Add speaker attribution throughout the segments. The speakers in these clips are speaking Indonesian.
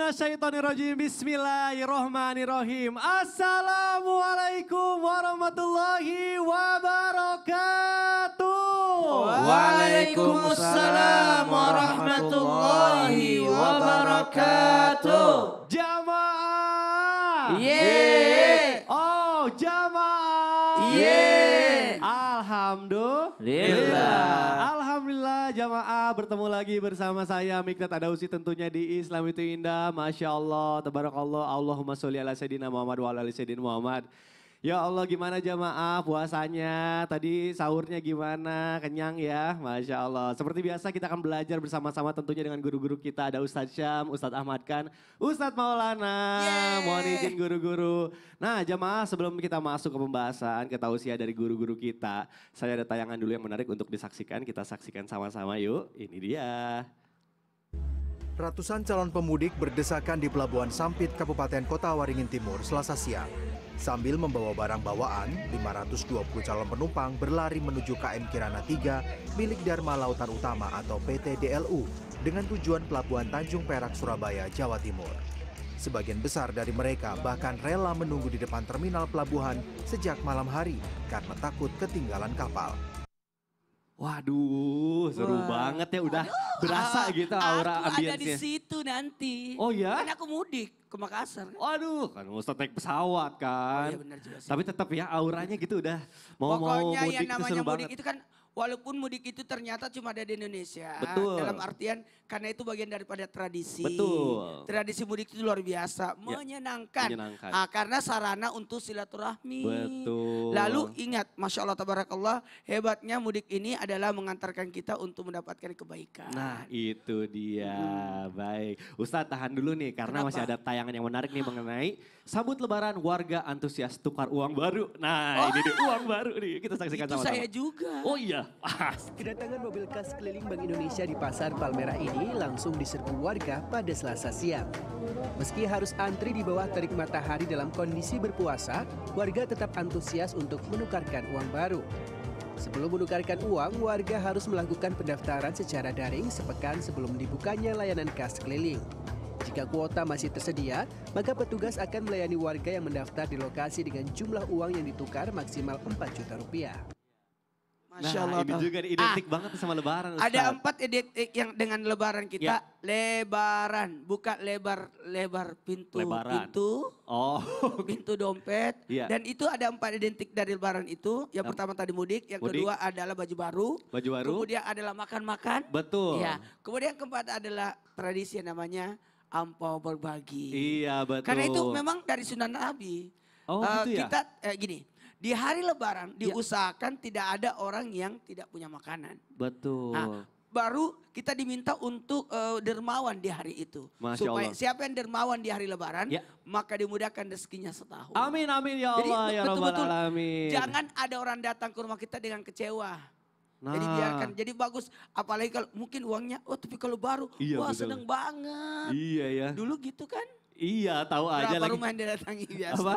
Speaker 1: minasyaitonirrajim. Bismillahirrohmanirrohim. Assalamualaikum warahmatullahi wabarakatuh.
Speaker 2: Waalaikumsalam warahmatullahi wabarakatuh.
Speaker 1: Jamaah.
Speaker 2: Yeay.
Speaker 1: Oh, jamaah.
Speaker 2: Yeay.
Speaker 1: Alhamdulillah jamaah bertemu lagi bersama saya Mikdad Adausi tentunya di Islam Itu Indah. Masya Allah, tabarakallah, Allahumma sholli ala Sayyidina Muhammad wa ala ali Sayyidina Muhammad. Ya Allah, gimana jamaah puasanya? Tadi sahurnya gimana? Kenyang ya? Masya Allah. Seperti biasa kita akan belajar bersama-sama tentunya dengan guru-guru kita. Ada Ustadz Syam, Ustadz Ahmad Kan, Ustadz Maulana. Mohon izin guru-guru. Nah jamaah, sebelum kita masuk ke pembahasan, ke tausiah dari guru-guru kita, saya ada tayangan dulu yang menarik untuk disaksikan. Kita saksikan sama-sama yuk. Ini dia.
Speaker 3: Ratusan calon pemudik berdesakan di Pelabuhan Sampit, Kabupaten Kota Waringin Timur, Selasa siang. Sambil membawa barang bawaan, 520 calon penumpang berlari menuju KM Kirana 3 milik Dharma Lautan Utama atau PT DLU dengan tujuan Pelabuhan Tanjung Perak, Surabaya, Jawa Timur. Sebagian besar dari mereka bahkan rela menunggu di depan terminal pelabuhan sejak malam hari karena takut ketinggalan kapal.
Speaker 1: Waduh, seru banget ya, udah berasa gitu aura ambience-nya.
Speaker 2: Aku ada di situ nanti.
Speaker 1: Oh ya?
Speaker 2: Kan aku mudik ke Makassar.
Speaker 1: Waduh, kan Ustadz naik pesawat kan.
Speaker 2: Oh iya benar juga sih.
Speaker 1: Tapi tetap ya auranya gitu udah mau
Speaker 2: Pokoknya
Speaker 1: mudik
Speaker 2: yang
Speaker 1: itu
Speaker 2: namanya
Speaker 1: seru
Speaker 2: mudik
Speaker 1: banget.
Speaker 2: itu kan walaupun mudik itu ternyata cuma ada di Indonesia.
Speaker 1: Betul.
Speaker 2: Dalam artian karena itu bagian daripada tradisi.
Speaker 1: Betul.
Speaker 2: Tradisi mudik itu luar biasa, menyenangkan.
Speaker 1: Menyenangkan.
Speaker 2: Karena sarana untuk silaturahmi.
Speaker 1: Betul.
Speaker 2: Lalu ingat, Masya Allah tabarakallah, hebatnya mudik ini adalah mengantarkan kita untuk mendapatkan kebaikan.
Speaker 1: Nah itu dia, baik. Ustadz tahan dulu nih karena
Speaker 2: Kenapa?
Speaker 1: masih ada tayangan yang menarik nih mengenai sambut lebaran warga antusias tukar uang baru. Nah ini dia uang baru nih, kita saksikan
Speaker 2: Itu
Speaker 1: sama-sama.
Speaker 2: saya juga.
Speaker 1: Oh iya,
Speaker 4: Kedatangan mobil kas keliling Bank Indonesia di Pasar Palmerah ini langsung diserbu warga pada Selasa siang. Meski harus antri di bawah terik matahari dalam kondisi berpuasa, warga tetap antusias untuk menukarkan uang baru. Sebelum menukarkan uang, warga harus melakukan pendaftaran secara daring sepekan sebelum dibukanya layanan kas keliling. Jika kuota masih tersedia, maka petugas akan melayani warga yang mendaftar di lokasi dengan jumlah uang yang ditukar maksimal 4 juta rupiah.
Speaker 2: Masya
Speaker 1: nah
Speaker 2: Allah.
Speaker 1: ini juga nih, identik banget sama lebaran Ustadz.
Speaker 2: Ada 4 identik yang dengan lebaran kita.
Speaker 1: Ya.
Speaker 2: Lebaran, buka lebar pintu.
Speaker 1: Lebaran.
Speaker 2: Pintu,
Speaker 1: Oh,
Speaker 2: pintu dompet.
Speaker 1: Iya.
Speaker 2: Dan itu ada 4 identik dari lebaran itu. Yang pertama tadi mudik, yang
Speaker 1: Mudik.
Speaker 2: kedua adalah baju baru.
Speaker 1: baju baru,
Speaker 2: Kemudian adalah makan-makan.
Speaker 1: betul.
Speaker 2: Iya. Kemudian yang keempat adalah tradisi yang namanya ampau berbagi.
Speaker 1: Iya betul.
Speaker 2: Karena itu memang dari Sunan Nabi.
Speaker 1: Oh gitu ya?
Speaker 2: Kita gini, di hari lebaran diusahakan tidak ada orang yang tidak punya makanan.
Speaker 1: Betul.
Speaker 2: Nah, baru kita diminta untuk dermawan di hari itu.
Speaker 1: Masya
Speaker 2: Supaya
Speaker 1: Allah.
Speaker 2: siapa yang dermawan di hari lebaran,
Speaker 1: Ya.
Speaker 2: maka dimudahkan rezekinya setahun.
Speaker 1: Amin amin ya
Speaker 2: Jadi
Speaker 1: Allah ya Rabbal
Speaker 2: betul-betul
Speaker 1: Alamin.
Speaker 2: jangan ada orang datang ke rumah kita dengan kecewa.
Speaker 1: Nah,
Speaker 2: Jadi biarkan, jadi bagus. Apalagi kalau mungkin uangnya, tapi kalau baru,
Speaker 1: Iya,
Speaker 2: wah
Speaker 1: betul.
Speaker 2: seneng banget.
Speaker 1: Iya ya.
Speaker 2: Dulu gitu kan?
Speaker 1: Iya tahu aja
Speaker 2: Berapa
Speaker 1: lagi.
Speaker 2: rumah yang didatangi biasa?
Speaker 1: Apa?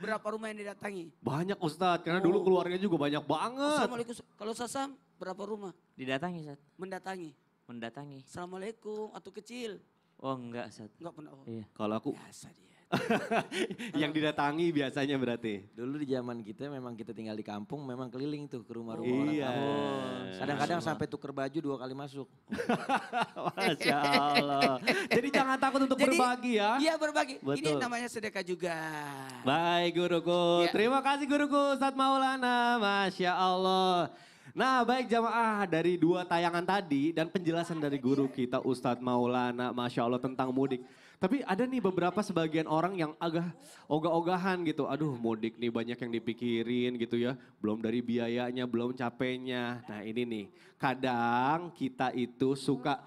Speaker 2: Berapa rumah yang didatangi?
Speaker 1: Banyak Ustadz, karena dulu keluarga juga banyak banget.
Speaker 2: Assalamualaikum. Kalau Sasam berapa rumah?
Speaker 5: Didatangi, Sat.
Speaker 2: Mendatangi.
Speaker 5: Mendatangi.
Speaker 2: Assalamualaikum atau kecil?
Speaker 5: Oh enggak, Sat.
Speaker 2: Enggak pernah. Oh,
Speaker 5: Iya.
Speaker 1: Kalau aku
Speaker 2: biasa dia.
Speaker 1: yang didatangi biasanya berarti.
Speaker 5: Dulu di zaman kita memang kita tinggal di kampung, memang keliling tuh ke rumah-rumah orang
Speaker 1: Iya.
Speaker 5: kampung. Kadang-kadang sampai tuker baju 2 kali masuk.
Speaker 1: Masya Allah. Jadi jangan takut untuk
Speaker 2: Jadi,
Speaker 1: berbagi ya.
Speaker 2: Iya berbagi. Ini
Speaker 1: Betul.
Speaker 2: namanya sedekah juga.
Speaker 1: Baik guruku,
Speaker 2: Ya.
Speaker 1: terima kasih guruku Ustadz Maulana, Masya Allah. Nah baik jamaah, dari 2 tayangan tadi dan penjelasan dari guru kita Ustadz Maulana, Masya Allah tentang mudik. Tapi ada nih beberapa sebagian orang yang agak ogah-ogahan gitu. Aduh mudik nih banyak yang dipikirin gitu ya. Belum dari biayanya, belum capeknya. Nah ini nih, kadang kita itu suka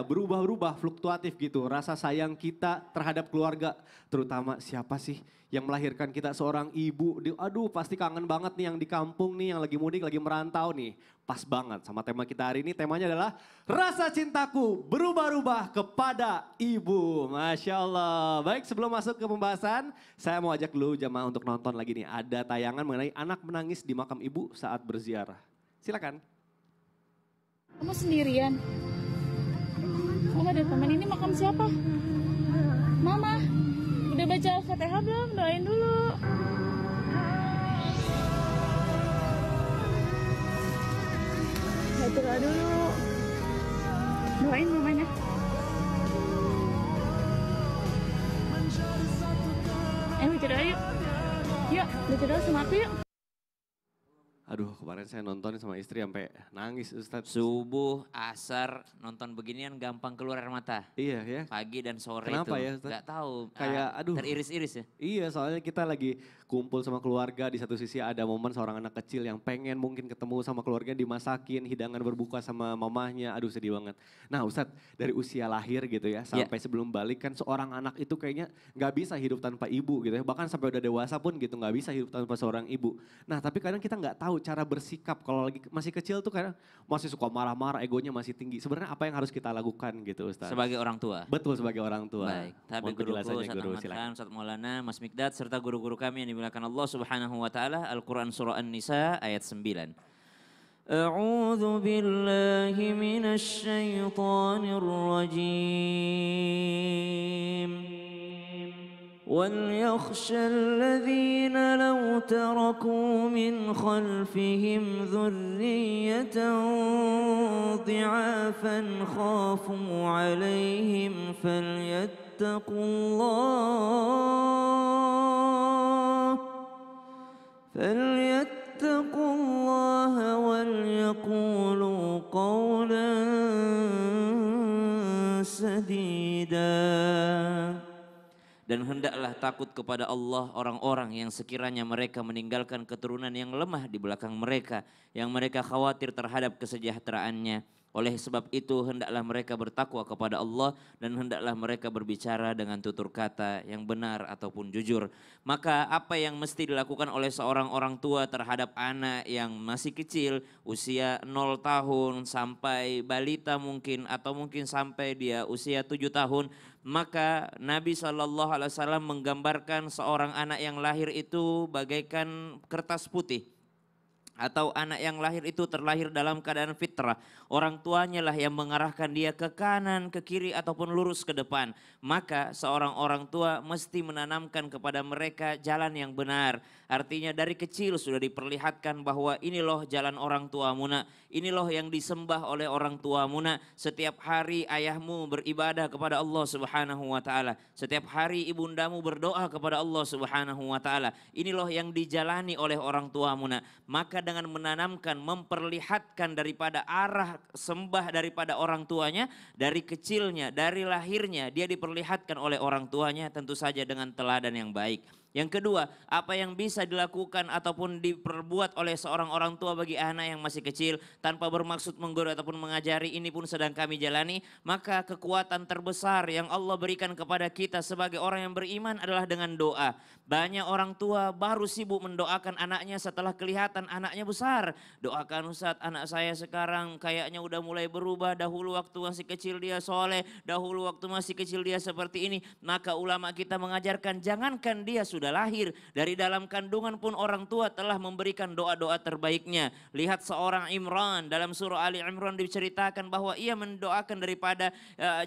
Speaker 1: berubah-ubah, fluktuatif gitu. Rasa sayang kita terhadap keluarga, terutama siapa sih yang melahirkan kita, seorang ibu. Aduh pasti kangen banget nih yang di kampung nih, yang lagi mudik, lagi merantau nih. Pas banget sama tema kita hari ini, temanya adalah rasa cintaku berubah-ubah kepada ibu. Masya Allah. Baik sebelum masuk ke pembahasan, saya mau ajak dulu jamaah untuk nonton lagi nih. Ada tayangan mengenai anak menangis di makam ibu saat berziarah. Silakan.
Speaker 6: Kamu sendirian? Kamu ada teman, ini makam siapa? Mama, udah baca Al-Fatihah belum? Doain dulu. Baca doa dulu. Doain mamanya. Baca doa yuk. Yuk, baca doa sama aku yuk.
Speaker 1: Aduh, kemarin saya nonton sama istri sampai nangis Ustadz.
Speaker 7: Subuh, asar, nonton beginian gampang keluar air mata.
Speaker 1: Iya ya.
Speaker 7: Pagi dan sore
Speaker 1: Kenapa
Speaker 7: itu.
Speaker 1: ya, Ustaz?
Speaker 7: Gak tahu.
Speaker 1: Kayak, aduh.
Speaker 7: Teriris-iris ya.
Speaker 1: Iya, soalnya kita lagi kumpul sama keluarga, di satu sisi ada momen seorang anak kecil yang pengen mungkin ketemu sama keluarga, dimasakin, hidangan berbuka sama mamahnya, aduh sedih banget. Nah Ustadz, dari usia lahir gitu ya, sampai sebelum balik kan seorang anak itu kayaknya nggak bisa hidup tanpa ibu gitu ya, bahkan sampai udah dewasa pun gitu nggak bisa hidup tanpa seorang ibu. Nah tapi kadang kita nggak tahu cara bersikap, kalau lagi masih kecil tuh kadang masih suka marah-marah, egonya masih tinggi. Sebenarnya apa yang harus kita lakukan gitu Ustadz?
Speaker 7: Sebagai orang tua.
Speaker 1: Betul, sebagai orang tua.
Speaker 7: Baik, tapi
Speaker 1: Mohon
Speaker 7: guruku,
Speaker 1: penjelasannya,
Speaker 7: Ustaz
Speaker 1: Guru,
Speaker 7: Ahmad
Speaker 1: silakan.
Speaker 7: Khan, Ustaz Maulana, Mas Mikdad, serta guru-guru kami yang dimuliakan Allah Subhanahu wa Ta'ala, Al-Quran Surah An-Nisa ayat 9. A'udzu billahi minasy syaithanir rajim. وَلْيَخْشَ الَّذِينَ لَوْ تَرَكُوا مِنْ خَلْفِهِمْ ذُرِّيَّةً ضِعَافًا خَافُوا عَلَيْهِمْ فَلْيَتَّقُوا اللَّهَ وَلْيَقُولُوا قَوْلًا سَدِيدًا. Dan hendaklah takut kepada Allah orang-orang yang sekiranya mereka meninggalkan keturunan yang lemah di belakang mereka, yang mereka khawatir terhadap kesejahteraannya. Oleh sebab itu hendaklah mereka bertakwa kepada Allah dan hendaklah mereka berbicara dengan tutur kata yang benar ataupun jujur. Maka apa yang mesti dilakukan oleh seorang orang tua terhadap anak yang masih kecil, usia 0 tahun sampai balita mungkin, atau mungkin sampai dia usia 7 tahun, maka Nabi SAW menggambarkan seorang anak yang lahir itu bagaikan kertas putih. Atau anak yang lahir itu terlahir dalam keadaan fitrah. Orang tuanya lah yang mengarahkan dia ke kanan, ke kiri ataupun lurus ke depan. Maka seorang orang tua mesti menanamkan kepada mereka jalan yang benar. Artinya dari kecil sudah diperlihatkan bahwa ini loh jalan orang tuamu nak. Ini loh yang disembah oleh orang tuamu nak. Setiap hari ayahmu beribadah kepada Allah Subhanahu wa Ta'ala. Setiap hari ibundamu berdoa kepada Allah Subhanahu wa Ta'ala. Ini loh yang dijalani oleh orang tuamu nak. Maka dengan menanamkan, memperlihatkan daripada arah sembah daripada orang tuanya, dari kecilnya, dari lahirnya, dia diperlihatkan oleh orang tuanya tentu saja dengan teladan yang baik. Yang kedua, apa yang bisa dilakukan ataupun diperbuat oleh seorang orang tua bagi anak yang masih kecil tanpa bermaksud menggurui ataupun mengajari, ini pun sedang kami jalani. Maka kekuatan terbesar yang Allah berikan kepada kita sebagai orang yang beriman adalah dengan doa. Banyak orang tua baru sibuk mendoakan anaknya setelah kelihatan anaknya besar. Doakan Ustadz, anak saya sekarang kayaknya udah mulai berubah. Dahulu waktu masih kecil dia soleh, dahulu waktu masih kecil dia seperti ini. Maka ulama kita mengajarkan, jangankan dia sudah lahir, dari dalam kandungan pun orang tua telah memberikan doa-doa terbaiknya. Lihat seorang Imran, dalam surah Ali Imran diceritakan bahwa ia mendoakan daripada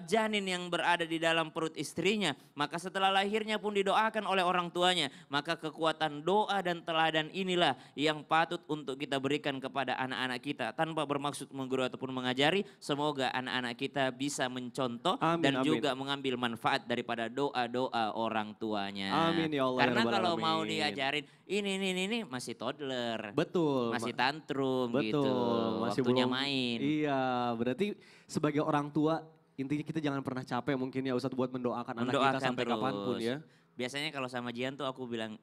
Speaker 7: janin yang berada di dalam perut istrinya. Maka setelah lahirnya pun didoakan oleh orang tuanya. Maka kekuatan doa dan teladan inilah yang patut untuk kita berikan kepada anak-anak kita. Tanpa bermaksud menggurui ataupun mengajari, semoga anak-anak kita bisa mencontoh dan juga mengambil manfaat daripada doa-doa orang tuanya.
Speaker 1: Amin ya Allah.
Speaker 7: Karena kalau mau diajarin ini masih toddler.
Speaker 1: Betul.
Speaker 7: Masih tantrum
Speaker 1: betul,
Speaker 7: gitu.
Speaker 1: Masih
Speaker 7: Waktunya
Speaker 1: belum,
Speaker 7: main.
Speaker 1: Iya, berarti sebagai orang tua intinya kita jangan pernah capek mungkin ya Ustadz buat mendoakan anak kita sampai
Speaker 7: terus.
Speaker 1: kapanpun ya.
Speaker 7: Biasanya kalau sama Jian tuh aku bilang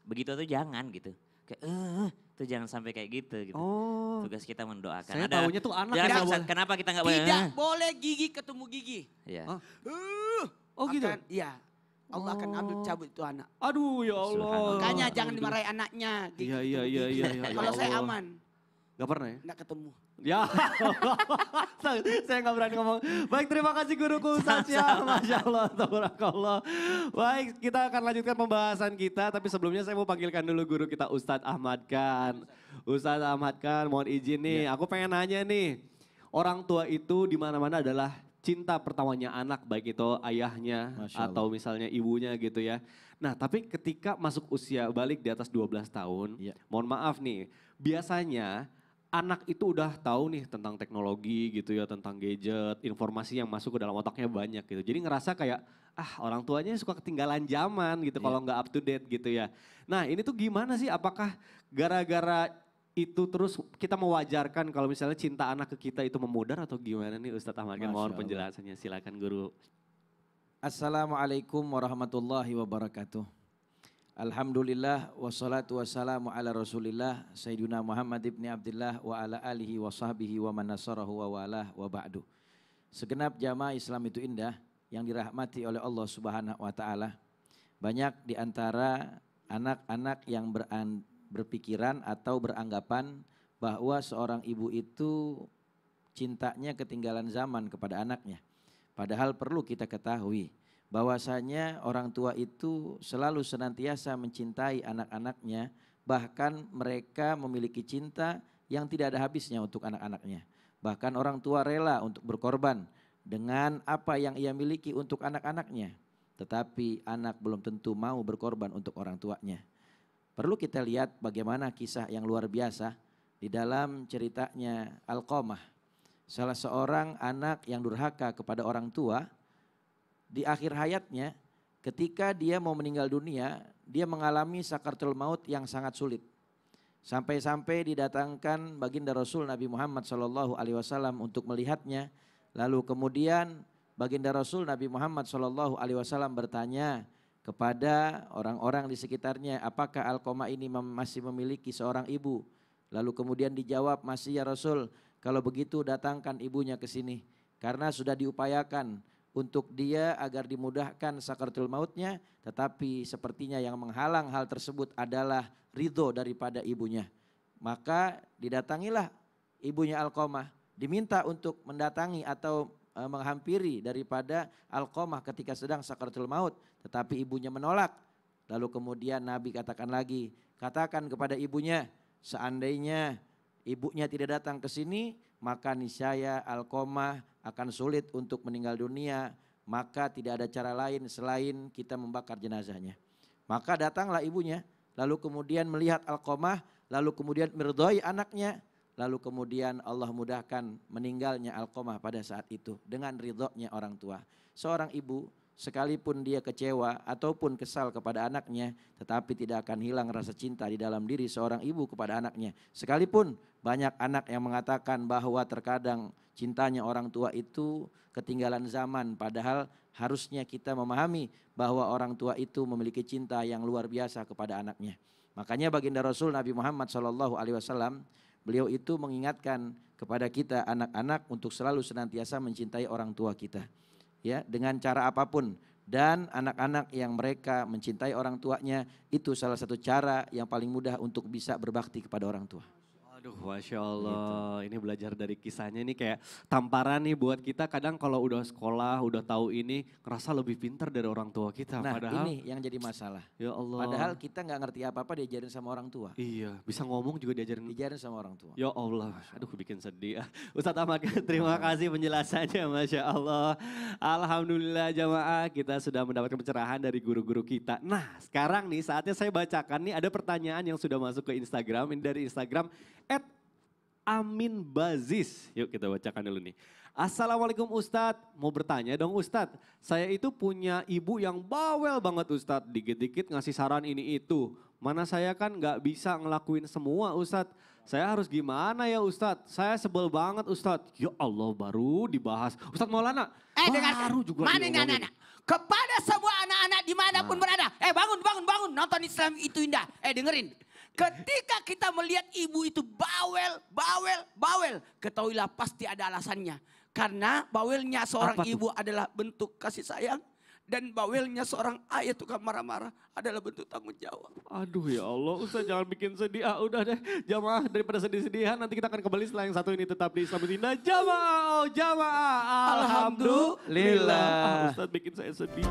Speaker 7: begitu tuh jangan gitu. Kayak tuh jangan sampai kayak gitu.
Speaker 1: Oh.
Speaker 7: Tugas kita mendoakan.
Speaker 1: Saya taunya tuh anak
Speaker 7: ya,
Speaker 1: ya.
Speaker 7: kenapa kita nggak boleh?
Speaker 2: Tidak boleh gigi ketemu gigi.
Speaker 7: Iya.
Speaker 1: Oh gitu?
Speaker 2: Iya. Allah akan ambil cabut itu anak.
Speaker 1: Aduh ya Allah.
Speaker 2: Makanya jangan dimarahi anaknya. Gigi
Speaker 1: Iya.
Speaker 2: ketemu gigi.
Speaker 1: Ya
Speaker 2: Kalau saya
Speaker 1: Allah.
Speaker 2: aman.
Speaker 1: Gak pernah ya?
Speaker 2: Enggak ketemu.
Speaker 1: Ya, saya nggak berani ngomong. Baik, terima kasih guruku Ustadz ya. Masya Allah, tabarakallah. Baik, kita akan lanjutkan pembahasan kita. Tapi sebelumnya saya mau panggilkan dulu guru kita Ustadz Ahmad Khan. Ustadz Ahmad Khan, mohon izin nih. Aku pengen nanya nih. Orang tua itu di mana-mana adalah cinta pertamanya anak, baik itu ayahnya
Speaker 5: Masya Allah.
Speaker 1: atau misalnya ibunya gitu ya. Nah tapi ketika masuk usia balik di atas 12 tahun,
Speaker 5: Iya.
Speaker 1: mohon maaf nih, biasanya anak itu udah tahu nih tentang teknologi gitu ya, tentang gadget, informasi yang masuk ke dalam otaknya banyak gitu. Jadi ngerasa kayak, orang tuanya suka ketinggalan zaman gitu kalau nggak up to date gitu ya. Nah ini tuh gimana sih, apakah gara-gara itu terus kita mewajarkan kalau misalnya cinta anak ke kita itu memudar atau gimana nih Ustadz Ahmad?
Speaker 5: Masya
Speaker 1: Mohon
Speaker 5: Allah.
Speaker 1: penjelasannya, silakan guru.
Speaker 5: Assalamualaikum warahmatullahi wabarakatuh. Alhamdulillah wassalatu wassalamu ala rasulillah Sayyidina Muhammad ibn Abdullah wa ala alihi wa sahbihi wa man nasarahu wa walah wa ba'du. Segenap jamaah Islam itu indah yang dirahmati oleh Allah Subhanahu wa taala. Banyak di antara anak-anak yang berpikiran atau beranggapan bahwa seorang ibu itu cintanya ketinggalan zaman kepada anaknya. Padahal perlu kita ketahui bahwasanya orang tua itu selalu senantiasa mencintai anak-anaknya, bahkan mereka memiliki cinta yang tidak ada habisnya untuk anak-anaknya. Bahkan orang tua rela untuk berkorban dengan apa yang ia miliki untuk anak-anaknya. Tetapi anak belum tentu mau berkorban untuk orang tuanya. Perlu kita lihat bagaimana kisah yang luar biasa di dalam ceritanya Alqamah. Salah seorang anak yang durhaka kepada orang tua, di akhir hayatnya ketika dia mau meninggal dunia, dia mengalami sakaratul maut yang sangat sulit. Sampai-sampai didatangkan baginda Rasul Nabi Muhammad SAW untuk melihatnya. Lalu kemudian baginda Rasul Nabi Muhammad SAW bertanya kepada orang-orang di sekitarnya, apakah Alqamah ini masih memiliki seorang ibu? Lalu kemudian dijawab, masih ya Rasul, kalau begitu datangkan ibunya ke sini. Karena sudah diupayakan untuk dia agar dimudahkan sakaratul mautnya, tetapi sepertinya yang menghalang hal tersebut adalah ridho daripada ibunya. Maka didatangilah ibunya Alqamah, diminta untuk mendatangi atau menghampiri daripada Alqamah ketika sedang sakaratul maut, tetapi ibunya menolak. Lalu kemudian Nabi katakan lagi, katakan kepada ibunya, seandainya ibunya tidak datang ke sini, maka niscaya Alqamah akan sulit untuk meninggal dunia, maka tidak ada cara lain selain kita membakar jenazahnya. Maka datanglah ibunya, lalu kemudian melihat Alqamah, lalu kemudian meridhai anaknya, lalu kemudian Allah mudahkan meninggalnya Alqamah pada saat itu dengan ridhonya orang tua. Seorang ibu sekalipun dia kecewa ataupun kesal kepada anaknya, tetapi tidak akan hilang rasa cinta di dalam diri seorang ibu kepada anaknya. Sekalipun banyak anak yang mengatakan bahwa terkadang cintanya orang tua itu ketinggalan zaman, padahal harusnya kita memahami bahwa orang tua itu memiliki cinta yang luar biasa kepada anaknya. Makanya baginda Rasul Nabi Muhammad SAW, beliau itu mengingatkan kepada kita anak-anak untuk selalu senantiasa mencintai orang tua kita. Ya, dengan cara apapun, dan anak-anak yang mereka mencintai orang tuanya itu salah satu cara yang paling mudah untuk bisa berbakti kepada orang tua.
Speaker 1: Aduh, Masya Allah, ini belajar dari kisahnya ini kayak tamparan nih buat kita. Kadang kalau udah sekolah, udah tahu ini, ngerasa lebih pintar dari orang tua kita.
Speaker 5: Nah
Speaker 1: Padahal,
Speaker 5: ini yang jadi masalah.
Speaker 1: ya Allah.
Speaker 5: Padahal kita nggak ngerti apa-apa diajarin sama orang tua.
Speaker 1: Iya, bisa ngomong juga diajarin.
Speaker 5: Diajarin sama orang tua.
Speaker 1: Ya Allah, aduh bikin sedih. Ustadz Ahmad, terima kasih penjelasannya, Masya Allah. Alhamdulillah jamaah, kita sudah mendapatkan pencerahan dari guru-guru kita. Nah sekarang nih saatnya saya bacakan nih ada pertanyaan yang sudah masuk ke Instagram. Ini dari Instagram @aminbazis. Yuk kita bacakan dulu nih. Assalamualaikum Ustadz, mau bertanya dong Ustadz. Saya itu punya ibu yang bawel banget Ustadz. Dikit-dikit ngasih saran ini itu. Mana saya kan gak bisa ngelakuin semua Ustadz. Saya harus gimana ya Ustadz? Saya sebel banget Ustadz. Ya Allah baru dibahas. Ustadz Maulana, baru juga
Speaker 2: mana ini
Speaker 1: diomongin.
Speaker 2: anak-anak? Kepada semua anak-anak dimanapun berada. Bangun, nonton Islam itu indah. Dengerin. Ketika kita melihat ibu itu bawel, ketahuilah pasti ada alasannya. Karena bawelnya seorang
Speaker 1: Apa tuh?
Speaker 2: ibu adalah bentuk kasih sayang. Dan bawelnya seorang ayah tukang marah-marah adalah bentuk tanggung jawab.
Speaker 1: Aduh ya Allah, Ustaz jangan bikin sedih. Udah deh, jamaah daripada sedih-sedihan. Nanti kita akan kembali setelah yang satu ini tetap di Islam Indah. Jamaah, jamaah. Alhamdulillah.
Speaker 5: Alhamdulillah.
Speaker 1: Ustaz bikin saya sedih.